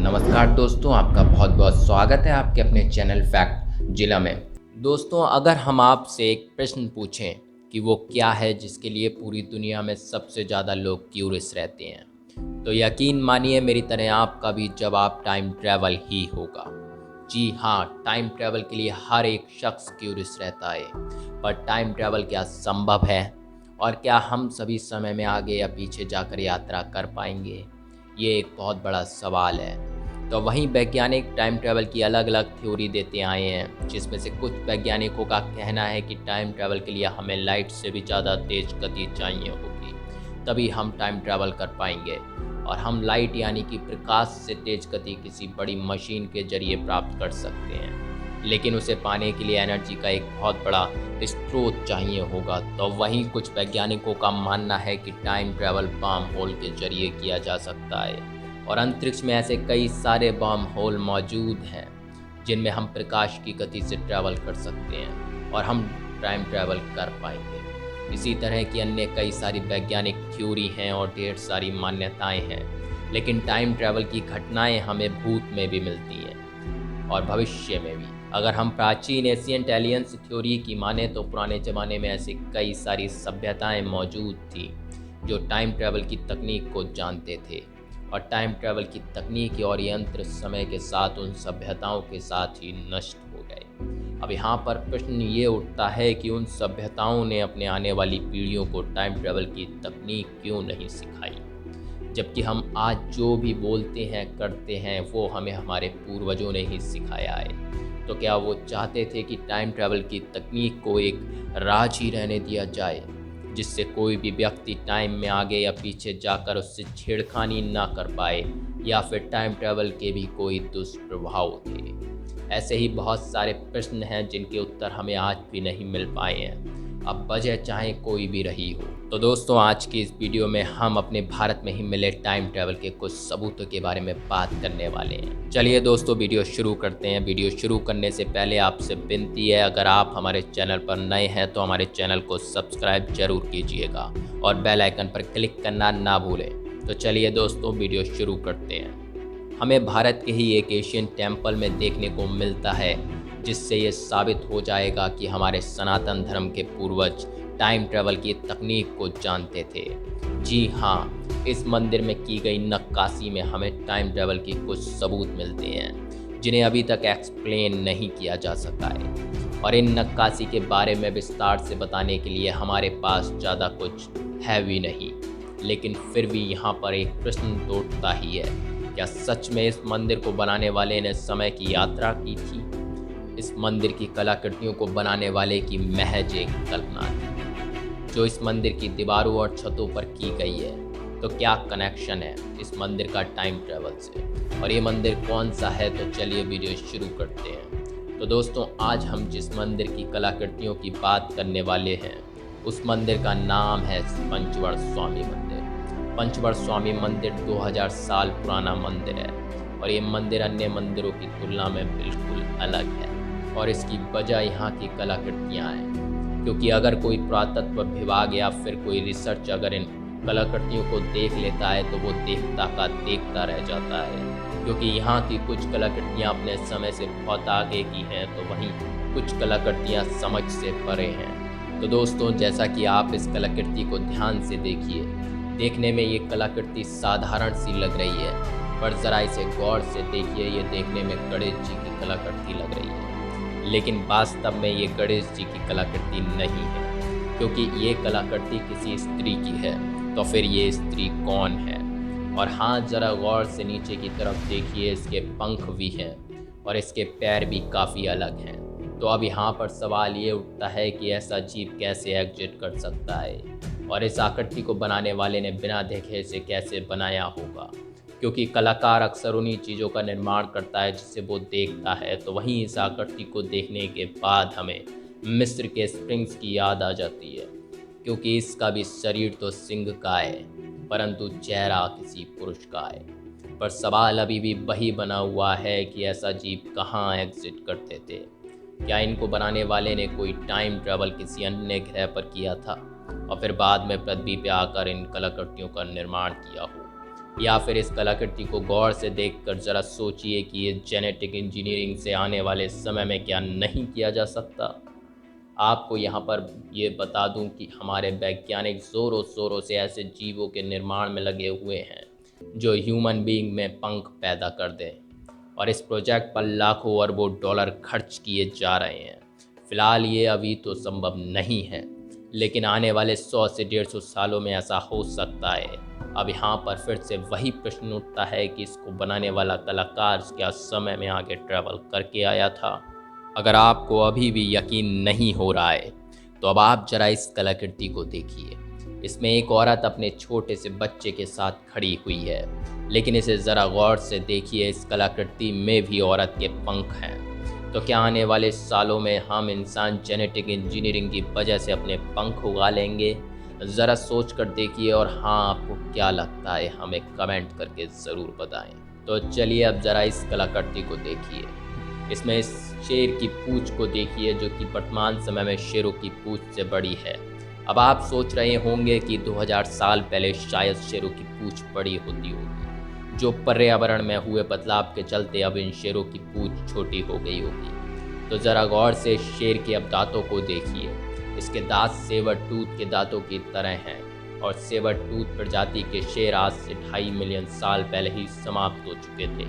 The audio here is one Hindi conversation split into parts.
नमस्कार दोस्तों, आपका बहुत बहुत स्वागत है आपके अपने चैनल फैक्ट जिला में। दोस्तों, अगर हम आपसे एक प्रश्न पूछें कि वो क्या है जिसके लिए पूरी दुनिया में सबसे ज़्यादा लोग क्यूरियस रहते हैं, तो यकीन मानिए मेरी तरह आपका भी जवाब टाइम ट्रैवल ही होगा। जी हाँ, टाइम ट्रैवल के लिए हर एक शख्स क्यूरियस रहता है। पर टाइम ट्रैवल क्या संभव है और क्या हम सभी समय में आगे या पीछे जाकर यात्रा कर पाएंगे? ये एक बहुत बड़ा सवाल है। तो वहीं वैज्ञानिक टाइम ट्रैवल की अलग अलग थ्योरी देते आए हैं, जिसमें से कुछ वैज्ञानिकों का कहना है कि टाइम ट्रैवल के लिए हमें लाइट से भी ज़्यादा तेज गति चाहिए होगी, तभी हम टाइम ट्रैवल कर पाएंगे। और हम लाइट यानी कि प्रकाश से तेज गति किसी बड़ी मशीन के जरिए प्राप्त कर सकते हैं, लेकिन उसे पाने के लिए एनर्जी का एक बहुत बड़ा स्रोत चाहिए होगा। तो वहीं कुछ वैज्ञानिकों का मानना है कि टाइम ट्रैवल वार्म होल के जरिए किया जा सकता है, और अंतरिक्ष में ऐसे कई सारे वार्म होल मौजूद हैं जिनमें हम प्रकाश की गति से ट्रैवल कर सकते हैं और हम टाइम ट्रैवल कर पाएंगे। इसी तरह की अन्य कई सारी वैज्ञानिक थ्योरी हैं और ढेर सारी मान्यताएं हैं, लेकिन टाइम ट्रैवल की घटनाएं हमें भूत में भी मिलती हैं और भविष्य में भी। अगर हम प्राचीन एशियंट एलियंस थ्योरी की माने तो पुराने ज़माने में ऐसी कई सारी सभ्यताएं मौजूद थी जो टाइम ट्रैवल की तकनीक को जानते थे, और टाइम ट्रैवल की तकनीक और यंत्र समय के साथ उन सभ्यताओं के साथ ही नष्ट हो गए। अब यहाँ पर प्रश्न ये उठता है कि उन सभ्यताओं ने अपने आने वाली पीढ़ियों को टाइम ट्रैवल की तकनीक क्यों नहीं सिखाई, जबकि हम आज जो भी बोलते हैं करते हैं वो हमें हमारे पूर्वजों ने ही सिखाया है। तो क्या वो चाहते थे कि टाइम ट्रैवल की तकनीक को एक राज ही रहने दिया जाए, जिससे कोई भी व्यक्ति टाइम में आगे या पीछे जाकर उससे छेड़खानी ना कर पाए, या फिर टाइम ट्रैवल के भी कोई दुष्प्रभाव थे? ऐसे ही बहुत सारे प्रश्न हैं जिनके उत्तर हमें आज भी नहीं मिल पाए हैं, अब वजह चाहे कोई भी रही हो। तो दोस्तों, आज की इस वीडियो में हम अपने भारत में ही मिले टाइम ट्रैवल के कुछ सबूतों के बारे में बात करने वाले हैं। चलिए दोस्तों, वीडियो शुरू करते हैं। वीडियो शुरू करने से पहले आपसे विनती है, अगर आप हमारे चैनल पर नए हैं तो हमारे चैनल को सब्सक्राइब जरूर कीजिएगा और बेल आइकन पर क्लिक करना ना भूलें। तो चलिए दोस्तों, वीडियो शुरू करते हैं। हमें भारत के ही एक एशियन टेम्पल में देखने को मिलता है, जिससे ये साबित हो जाएगा कि हमारे सनातन धर्म के पूर्वज टाइम ट्रैवल की तकनीक को जानते थे। जी हाँ, इस मंदिर में की गई नक्काशी में हमें टाइम ट्रैवल के कुछ सबूत मिलते हैं जिन्हें अभी तक एक्सप्लेन नहीं किया जा सका है, और इन नक्काशी के बारे में विस्तार से बताने के लिए हमारे पास ज़्यादा कुछ है भी नहीं। लेकिन फिर भी यहाँ पर एक प्रश्न तो उठता ही है, क्या सच में इस मंदिर को बनाने वाले ने समय की यात्रा की थी? इस मंदिर की कलाकृतियों को बनाने वाले की महज एक कल्पना थी जो इस मंदिर की दीवारों और छतों पर की गई है। तो क्या कनेक्शन है इस मंदिर का टाइम ट्रैवल से, और ये मंदिर कौन सा है? तो चलिए वीडियो शुरू करते हैं। तो दोस्तों, आज हम जिस मंदिर की कलाकृतियों की बात करने वाले हैं उस मंदिर का नाम है पंचवड़ स्वामी मंदिर। पंचवड़ स्वामी मंदिर 2000 साल पुराना मंदिर है, और ये मंदिर अन्य मंदिरों की तुलना में बिल्कुल अलग है, और इसकी वजह यहाँ की कलाकृतियाँ हैं। क्योंकि अगर कोई पुरातत्व विभाग या फिर कोई रिसर्च अगर इन कलाकृतियों को देख लेता है तो वो देखता का देखता रह जाता है, क्योंकि यहाँ की कुछ कलाकृतियाँ अपने समय से बहुत आगे की हैं, तो वहीं कुछ कलाकृतियाँ समझ से परे हैं। तो दोस्तों, जैसा कि आप इस कलाकृति को ध्यान से देखिए, देखने में ये कलाकृति साधारण सी लग रही है, पर ज़रा इसे गौर से देखिए, ये देखने में गणेश जी की कलाकृति लग रही है, लेकिन वास्तव में ये गणेश जी की कलाकृति नहीं है, क्योंकि ये कलाकृति किसी स्त्री की है। तो फिर ये स्त्री कौन है? और हाँ, ज़रा गौर से नीचे की तरफ देखिए, इसके पंख भी हैं और इसके पैर भी काफ़ी अलग हैं। तो अब यहाँ पर सवाल ये उठता है कि ऐसा जीव कैसे एग्जिट कर सकता है, और इस आकृति को बनाने वाले ने बिना देखे इसे कैसे बनाया होगा, क्योंकि कलाकार अक्सर उन्हीं चीज़ों का निर्माण करता है जिसे वो देखता है। तो वहीं इस आकृति को देखने के बाद हमें मिस्र के स्प्रिंग्स की याद आ जाती है, क्योंकि इसका भी शरीर तो सिंह का है परंतु चेहरा किसी पुरुष का है। पर सवाल अभी भी वही बना हुआ है कि ऐसा जीव कहाँ एग्जिट करते थे? क्या इनको बनाने वाले ने कोई टाइम ट्रैवल किसी अन्य ग्रह पर किया था और फिर बाद में पृथ्वी पे आकर इन कलाकृतियों का निर्माण किया हो? या फिर इस कलाकृति को गौर से देखकर ज़रा सोचिए कि ये जेनेटिक इंजीनियरिंग से आने वाले समय में क्या नहीं किया जा सकता। आपको यहाँ पर ये बता दूँ कि हमारे वैज्ञानिक ज़ोरों शोरों से ऐसे जीवों के निर्माण में लगे हुए हैं जो ह्यूमन बीइंग में पंख पैदा कर दें, और इस प्रोजेक्ट पर लाखों अरबों डॉलर खर्च किए जा रहे हैं। फ़िलहाल ये अभी तो संभव नहीं है, लेकिन आने वाले 100 से 150 सालों में ऐसा हो सकता है। अब यहाँ पर फिर से वही प्रश्न उठता है कि इसको बनाने वाला कलाकार क्या समय में आगे ट्रैवल करके आया था। अगर आपको अभी भी यकीन नहीं हो रहा है तो अब आप जरा इस कलाकृति को देखिए। इसमें एक औरत अपने छोटे से बच्चे के साथ खड़ी हुई है, लेकिन इसे ज़रा गौर से देखिए, इस कलाकृति में भी औरत के पंख हैं। तो क्या आने वाले सालों में हम इंसान जेनेटिक इंजीनियरिंग की वजह से अपने पंख उगा लेंगे? ज़रा सोच कर देखिए, और हाँ, आपको क्या लगता है हमें कमेंट करके ज़रूर बताएं। तो चलिए अब ज़रा इस कलाकृति को देखिए। इसमें इस शेर की पूंछ को देखिए, जो कि वर्तमान समय में शेरों की पूंछ से बड़ी है। अब आप सोच रहे होंगे कि 2000 साल पहले शायद शेरों की पूंछ बड़ी होती होगी, जो पर्यावरण में हुए बदलाव के चलते अब इन शेरों की पूंछ छोटी हो गई होगी। तो ज़रा गौर से इस शेर के अब दांतों को देखिए। इसके दांत सेवर टूथ के दांतों की तरह हैं, और सेवर टूथ प्रजाति के शेर आज से 2.5 मिलियन साल पहले ही समाप्त हो चुके थे।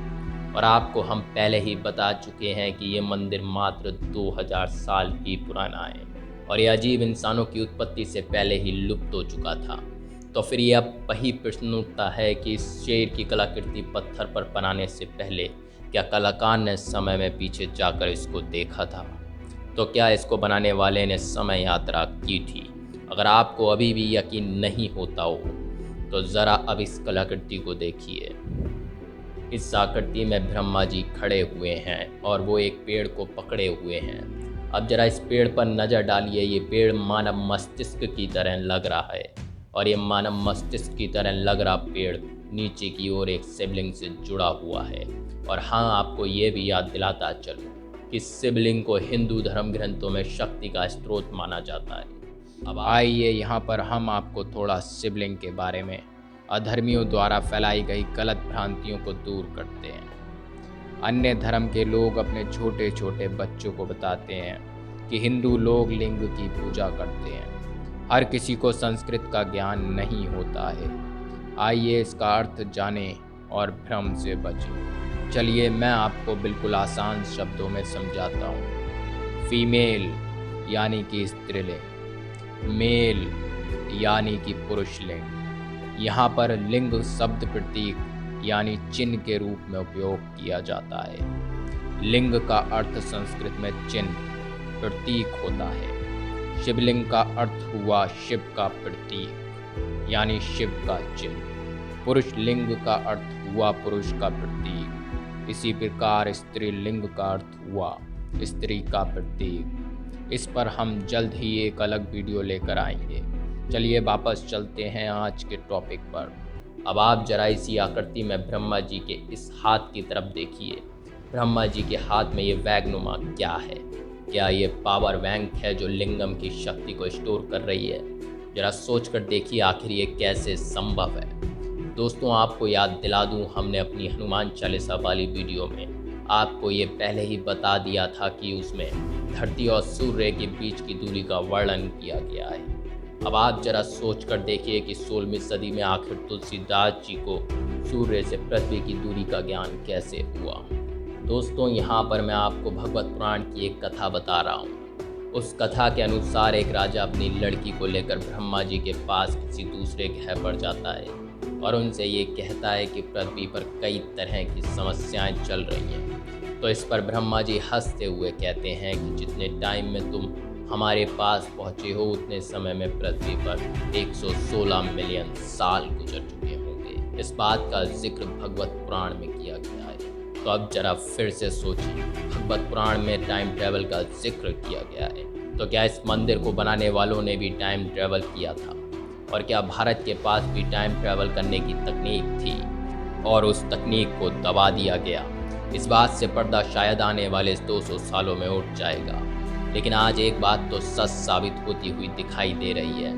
और आपको हम पहले ही बता चुके हैं कि ये मंदिर मात्र 2000 साल ही पुराना है, और ये अजीब इंसानों की उत्पत्ति से पहले ही लुप्त हो चुका था। तो फिर ये अब वही प्रश्न उठता है कि इस शेर की कलाकृति पत्थर पर बनाने से पहले क्या कलाकार ने समय में पीछे जाकर इसको देखा था? तो क्या इसको बनाने वाले ने समय यात्रा की थी? अगर आपको अभी भी यकीन नहीं होता हो तो ज़रा अब इस कलाकृति को देखिए। इस आकृति में ब्रह्मा जी खड़े हुए हैं और वो एक पेड़ को पकड़े हुए हैं। अब जरा इस पेड़ पर नज़र डालिए। ये पेड़ मानव मस्तिष्क की तरह लग रहा है, और ये मानव मस्तिष्क की तरह लग रहा पेड़ नीचे की ओर एक शिवलिंग से जुड़ा हुआ है। और हाँ, आपको ये भी याद दिलाता चलूँ कि शिवलिंग को हिंदू धर्म ग्रंथों में शक्ति का स्रोत माना जाता है। अब आइए यहाँ पर हम आपको थोड़ा शिवलिंग के बारे में अधर्मियों द्वारा फैलाई गई गलत भ्रांतियों को दूर करते हैं। अन्य धर्म के लोग अपने छोटे छोटे बच्चों को बताते हैं कि हिंदू लोग लिंग की पूजा करते हैं। हर किसी को संस्कृत का ज्ञान नहीं होता है। आइए इसका अर्थ जानें और भ्रम से बचें। चलिए मैं आपको बिल्कुल आसान शब्दों में समझाता हूँ। फीमेल यानी कि स्त्रीलिंग, मेल यानी कि पुरुष लिंग। यहाँ पर लिंग शब्द प्रतीक यानी चिन्ह के रूप में उपयोग किया जाता है। लिंग का अर्थ संस्कृत में चिन्ह, प्रतीक होता है। शिवलिंग का अर्थ हुआ शिव का प्रतीक यानी शिव का चिन्ह। पुरुष लिंग का अर्थ हुआ पुरुष का प्रतीक। इसी प्रकार स्त्रीलिंग का अर्थ हुआ स्त्री का प्रतीक। इस पर हम जल्द ही एक अलग वीडियो लेकर आएंगे। चलिए वापस चलते हैं आज के टॉपिक पर। अब आप जरा इसी आकृति में ब्रह्मा जी के इस हाथ की तरफ देखिए। ब्रह्मा जी के हाथ में ये वैगनुमा क्या है? क्या ये पावर बैंक है जो लिंगम की शक्ति को स्टोर कर रही है? जरा सोच कर देखिए आखिर ये कैसे संभव है। दोस्तों, आपको याद दिला दूं, हमने अपनी हनुमान चालीसा वाली वीडियो में आपको ये पहले ही बता दिया था कि उसमें धरती और सूर्य के बीच की दूरी का वर्णन किया गया है। अब आप जरा सोच कर देखिए कि 16वीं सदी में आखिर तुलसीदास जी को सूर्य से पृथ्वी की दूरी का ज्ञान कैसे हुआ। दोस्तों, यहाँ पर मैं आपको भगवत पुराण की एक कथा बता रहा हूँ। उस कथा के अनुसार एक राजा अपनी लड़की को लेकर ब्रह्मा जी के पास किसी दूसरे ग्रह पर जाता है और उनसे ये कहता है कि पृथ्वी पर कई तरह की समस्याएं चल रही हैं। तो इस पर ब्रह्मा जी हंसते हुए कहते हैं कि जितने टाइम में तुम हमारे पास पहुँचे हो उतने समय में पृथ्वी पर 116 मिलियन साल गुजर चुके होंगे। इस बात का जिक्र भगवत पुराण में किया गया है। तो अब जरा फिर से सोचिए, भगवत पुराण में टाइम ट्रैवल का जिक्र किया गया है, तो क्या इस मंदिर को बनाने वालों ने भी टाइम ट्रैवल किया था? और क्या भारत के पास भी टाइम ट्रैवल करने की तकनीक थी और उस तकनीक को दबा दिया गया? इस बात से पर्दा शायद आने वाले 200 सालों में उठ जाएगा। लेकिन आज एक बात तो सच साबित होती हुई दिखाई दे रही है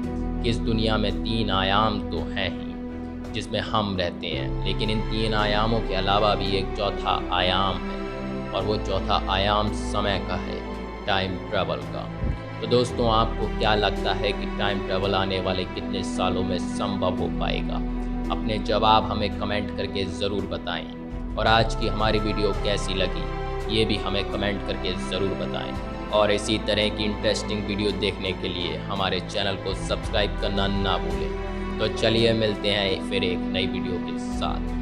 कि इस दुनिया में 3 आयाम तो हैं ही। जिसमें हम रहते हैं, लेकिन इन 3 आयामों के अलावा भी एक चौथा आयाम है और वो चौथा आयाम समय का है, टाइम ट्रैवल का। तो दोस्तों, आपको क्या लगता है कि टाइम ट्रैवल आने वाले कितने सालों में संभव हो पाएगा? अपने जवाब हमें कमेंट करके ज़रूर बताएं। और आज की हमारी वीडियो कैसी लगी ये भी हमें कमेंट करके ज़रूर बताएं। और इसी तरह की इंटरेस्टिंग वीडियो देखने के लिए हमारे चैनल को सब्सक्राइब करना ना भूलें। तो चलिए मिलते हैं फिर एक नई वीडियो के साथ।